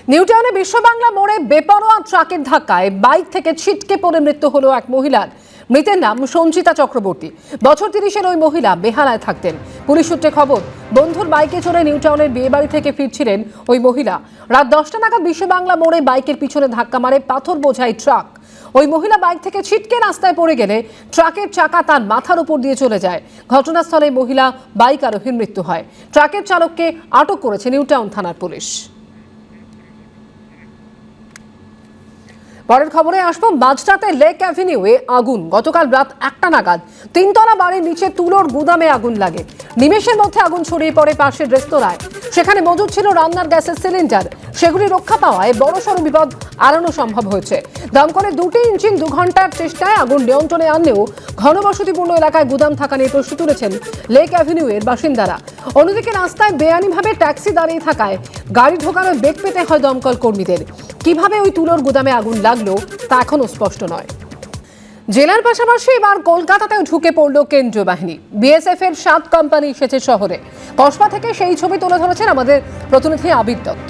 নিউটাউনে বিশ্ববাংলা মোড়ে বেপরোয়া ট্রাকের ধাক্কায় বাইক থেকে ছিটকে পড়ে মৃত্যু হলো এক মহিলার। মৃতের নাম সঞ্চিতা চক্রবর্তী। বছর ৩০-এর ওই মহিলা বেহালায় থাকতেন। পুলিশ সূত্রে খবর, বন্ধুর বাইকে চড়ে নিউটাউনের বিয়েবাড়ি থেকে ফিরছিলেন ওই মহিলা। রাত 10টা নাগাদ বিশ্ববাংলা মোড়ে বাইকের পিছনে ধাক্কা মারে পাথর বোঝাই ট্রাক। ওই মহিলা বাইক থেকে ছিটকে রাস্তায় পড়ে গেলে ট্রাকের চাকা তার মাথার উপর দিয়ে চলে যায়। ঘটনাস্থলে মহিলা বাইক আরোহীর মৃত্যু হয়। ট্রাকের চালককে আটক করেছে নিউটাউন থানার পুলিশ। পরের খবরে আসবো, মাঝরাতে লেক অ্যাভিনিউয়ে আগুন। গতকাল রাত 1টা নাগাদ 3তলা বাড়ির নিচে তুলোর গুদামে আগুন লাগে। নিমেষের মধ্যে আগুন ছড়িয়ে পড়ে পাশের রেস্তোরাঁয়। সেখানে মজুদ ছিল রান্নার গ্যাসের সিলিন্ডার। সেগুলি রক্ষা পাওয়ায় বড়সড় বিপদ এড়ানো সম্ভব হয়েছে। দমকলের 2টি ইঞ্জিন 2 ঘন্টার চেষ্টায় আগুন নিয়ন্ত্রণে আনলেও ঘনবসতিপূর্ণ এলাকায় গুদাম থাকা নিয়ে প্রশ্ন তুলেছেন লেক অ্যাভিনিউয়ের বাসিন্দারা। অন্যদিকে রাস্তায় বেআইনিভাবে ট্যাক্সি দাঁড়িয়ে থাকায় গাড়ি ঢোকানোর বেগ পেতে হয় দমকল কর্মীদের। কিভাবে ওই তুলোর গুদামে আগুন লাগলো তা এখনো স্পষ্ট নয়। জেলার পাশাপাশি এবার কলকাতাতেও ঢুকে পড়ল কেন্দ্রীয় বাহিনী। বিএসএফ এর 7 কোম্পানি এসেছে শহরে। কসবা থেকে সেই ছবি তুলে ধরেছেন আমাদের প্রতিনিধি আবির দত্ত।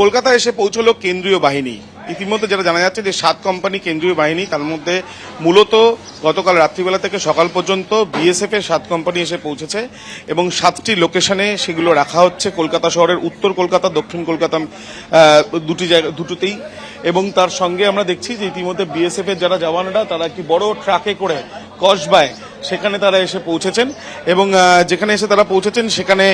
কলকাতা এসে পৌঁছলো কেন্দ্রীয় বাহিনী। ইতিমধ্যে যেটা জানা যাচ্ছে যে 7 কোম্পানি কেন্দ্রীয় বাহিনী, তার মধ্যে মূলত গতকাল রাত্রিবেলা থেকে সকাল পর্যন্ত বিএসএফ এর 7 কোম্পানি এসে পৌঁছেছে এবং 7টি লোকেশনে সেগুলো রাখা হচ্ছে কলকাতা শহরের উত্তর কলকাতা, দক্ষিণ কলকাতা দুটোতেই। এবং তার সঙ্গে আমরা দেখছি যে ইতিমধ্যে বিএসএফ এর যারা জওয়ানরা তারা একটি বড় ট্রাকে করে কসবায় সেখানে তারা এসে পৌঁছেছেন এবং যেখানে এসে তারা পৌঁছেছেন সেখানে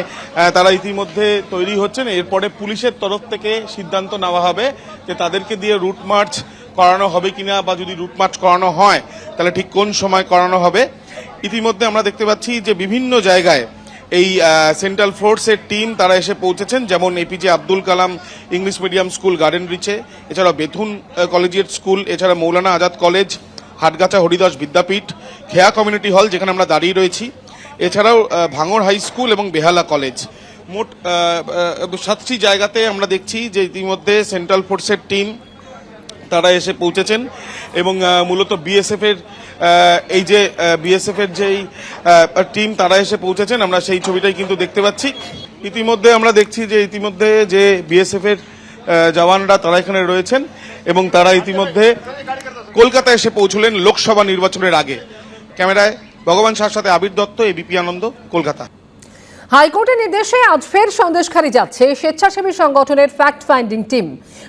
তারা ইতিমধ্যে তৈরি হচ্ছেন। এরপরে পুলিশের তরফ থেকে সিদ্ধান্ত নেওয়া হবে যে তাদেরকে দিয়ে রুট মার্চ করানো হবে কিনা, বা যদি রুট মার্চ করানো হয় তাহলে ঠিক কোন সময় করানো হবে। ইতিমধ্যে আমরা দেখতে পাচ্ছি যে বিভিন্ন জায়গায় এই সেন্ট্রাল ফোর্সের টিম তারা এসে পৌঁছেছেন, যেমন APJ Abdul Kalam English medium school garden রিচে, এছাড়া বেথুন কলেজিয়েট স্কুল, এছাড়া মৌলানা আজাদ কলেজ, হাটগাছা হরিদাস বিদ্যাপীঠ, খেয়া কমিউনিটি হল যেখানে আমরা দাঁড়িয়ে রয়েছি, এছাড়াও ভাঙড় হাই স্কুল এবং বেহালা কলেজ। মোট 7টি জায়গাতে আমরা দেখছি যে ইতিমধ্যে সেন্ট্রাল ফোর্সের টিম তারা এসে পৌঁছেছেন এবং মূলত বিএসএফ এর যেই টিম তারা এসে পৌঁছেছেন, আমরা সেই ছবিটাই কিন্তু দেখতে পাচ্ছি। ইতিমধ্যে আমরা দেখছি যে বিএসএফ এর জওয়ানরা তারা এখানে রয়েছেন এবং তারা ইতিমধ্যে কলকাতা এসে পৌঁছলেন লোকসভা নির্বাচনের আগে। ক্যামেরায় ভগবান শাহর সাথে আবির দত্ত, এবিপি আনন্দ, কলকাতা। হাইকোর্টের নির্দেশে আজ ফের সন্দেশখালী যাচ্ছে স্বেচ্ছাসেবী সংগঠনের ফ্যাক্ট ফাইন্ডিং টিম।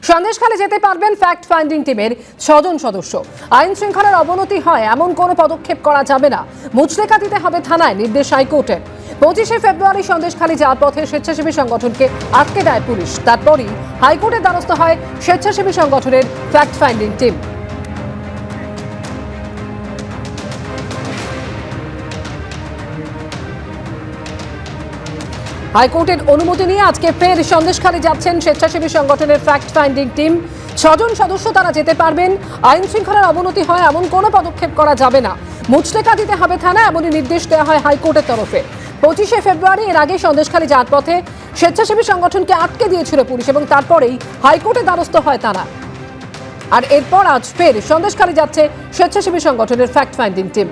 সন্দেশখালী যেতে পারবেন ফ্যাক্ট ফাইন্ডিং টিমের 6 জন সদস্য। আইন শৃঙ্খলার অবনতি হয় এমন কোনো পদক্ষেপ করা যাবে না, মুচলেকা দিতে হবে থানায়, নির্দেশ হাইকোর্টের। 25শে ফেব্রুয়ারি সন্দেশখালী যাওয়ার পথে স্বেচ্ছাসেবী সংগঠনকে আটকে দেয় পুলিশ। তারপরই হাইকোর্টের দ্বারস্থ হয় স্বেচ্ছাসেবী সংগঠনের ফ্যাক্ট ফাইন্ডিং টিম। হাইকোর্টের অনুমতি নিয়ে আজকে ফের সন্দেশখালী যাচ্ছেন স্বেচ্ছাসেবী সংগঠনের ফ্যাক্ট ফাইন্ডিং টিম। 6 জন সদস্য তারা যেতে পারবেন। আইন শৃঙ্খলার অবনতি হয় এমন কোনো পদক্ষেপ করা যাবে না, মুচলেকা দিতে হবে থানা, এমনই নির্দেশ দেওয়া হয় হাইকোর্টের তরফে। 25শে ফেব্রুয়ারি এর আগে সন্দেশখালী যাওয়ার পথে স্বেচ্ছাসেবী সংগঠনকে আটকে দিয়েছিল পুলিশ এবং তারপরেই হাইকোর্টের দ্বারস্থ হয় তারা। আর এরপর আজ ফের সন্দেশখালী যাচ্ছে স্বেচ্ছাসেবী সংগঠনের ফ্যাক্ট ফাইন্ডিং টিম।